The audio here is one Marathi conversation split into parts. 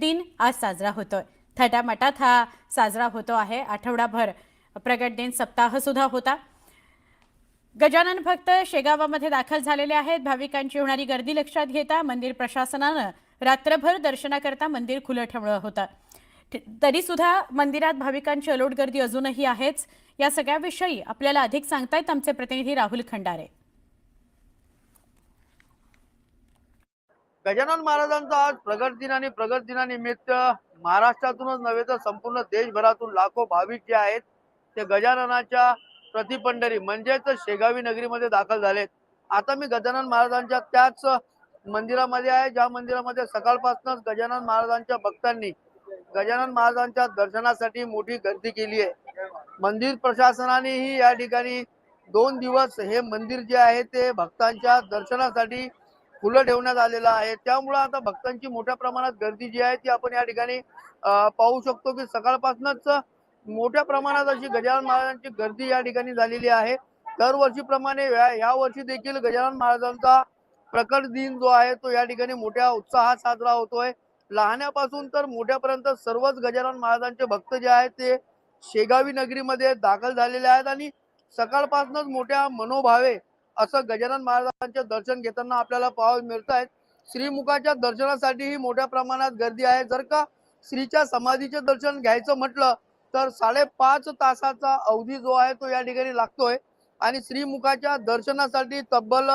दिन आज साजरा होतोय। थाटामाटात हा साजरा होतो आहे। आठवडाभर प्रगट दिन सप्ताह सुद्धा होता। गजानन भक्त शेगावामध्ये दाखल झालेले आहेत। भाविकांची होणारी गर्दी लक्षात घेता मंदिर प्रशासनानं रात्रभर दर्शनाकरता मंदिर खुलं ठेवलं होतं। तरी सुद्धा मंदिरात भाविकांची अलोट गर्दी अजूनही आहेच। या सगळ्याविषयी आपल्याला अधिक सांगतायत आमचे प्रतिनिधी राहुल खंडारे। गजानन महाराजांचा आज प्रगट दिन आणि प्रगट दिनानिमित्त महाराष्ट्रातूनच नव्हे तर संपूर्ण देशभरातून लाखो भाविक जे आहेत ते गजाननाच्या प्रतिपंढरी म्हणजेच शेगावी नगरीमध्ये दाखल झालेत। आता मी गजानन महाराजांच्या त्याच मंदिरामध्ये आहे, ज्या मंदिरामध्ये सकाळपासूनच गजानन महाराजांच्या भक्तांनी गजानन महाराजांच्या दर्शनासाठी मोठी गर्दी केली आहे। मंदिर प्रशासनानेही या ठिकाणी 2 दिवस हे मंदिर जे आहे ते भक्तांच्या दर्शनासाठी खुलं ठेवण्यात आलेलं आहे। त्यामुळे आता भक्तांची मोठ्या प्रमाणात गर्दी जी आहे ती आपण या ठिकाणी पाहू शकतो की सकाळपासूनच मोठ्या प्रमाणात अशी गजानन महाराजांची गर्दी या ठिकाणी झालेली आहे। दरवर्षीप्रमाणे या वर्षी देखील गजानन महाराजांचा प्रकट दिन जो आहे तो या ठिकाणी मोठ्या उत्साहात साजरा होतोय। लहानापासून तर मोठ्यापर्यंत सर्वच गजानन महाराजांचे भक्त जे आहेत ते शेगावी नगरीमध्ये दाखल झालेले आहेत आणि सकाळपासूनच मोठ्या मनोभावे असं गजानन महाराजांचे दर्शन घेताना आपल्याला पाहायला मिळत आहेत। श्रीमुखाच्या दर्शनासाठीही मोठ्या प्रमाणात गर्दी आहे। जर का श्रीच्या समाधीचे दर्शन घ्यायचं म्हटलं तर 5.5 तासाचा अवधी जो आहे तो या ठिकाणी लागतोय आणि श्रीमुखाच्या दर्शनासाठी तब्बल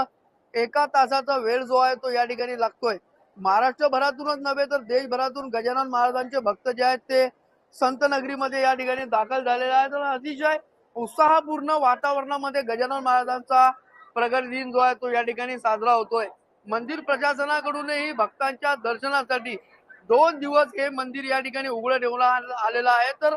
1 तासाचा वेळ जो आहे तो या ठिकाणी लागतोय। महाराष्ट्रभरातूनच नव्हे तर देशभरातून गजानन महाराजांचे भक्त जे आहेत ते संत नगरीमध्ये या ठिकाणी दाखल झालेले आहेत। अतिशय उत्साहपूर्ण वातावरणामध्ये गजानन महाराजांचा प्रगट दिन जो आहे तो या ठिकाणी साजरा होतोय। मंदिर प्रशासनाकडूनही भक्तांच्या दर्शनासाठी 2 दिवस हे मंदिर या ठिकाणी उघडं ठेवण्यात आलेलं आहे। तर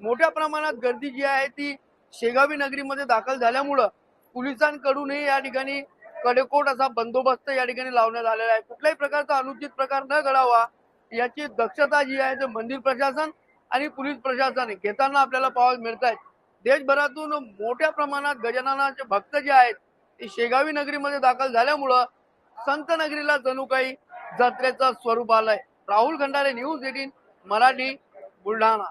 मोठ्या प्रमाणात गर्दी जी आहे ती शेगावी नगरीमध्ये दाखल झाल्यामुळं पोलिसांकडूनही या ठिकाणी कडेकोट असा बंदोबस्त या ठिकाणी लावण्यात आलेला आहे। कुठल्याही प्रकारचा अनुचित प्रकार न घडावा याची दक्षता जी आहे ते मंदिर प्रशासन आणि पोलीस प्रशासन घेताना आपल्याला पाहायला मिळत आहे। देशभरातून मोठ्या प्रमाणात गजाननाचे भक्त जे आहेत ते शेगावी नगरीमध्ये दाखल झाल्यामुळं संत नगरीला जणू काही जत्रेचं स्वरूप आलंय। राहुल खंडारे, न्यूज 18 मराठी, बुलढाणा।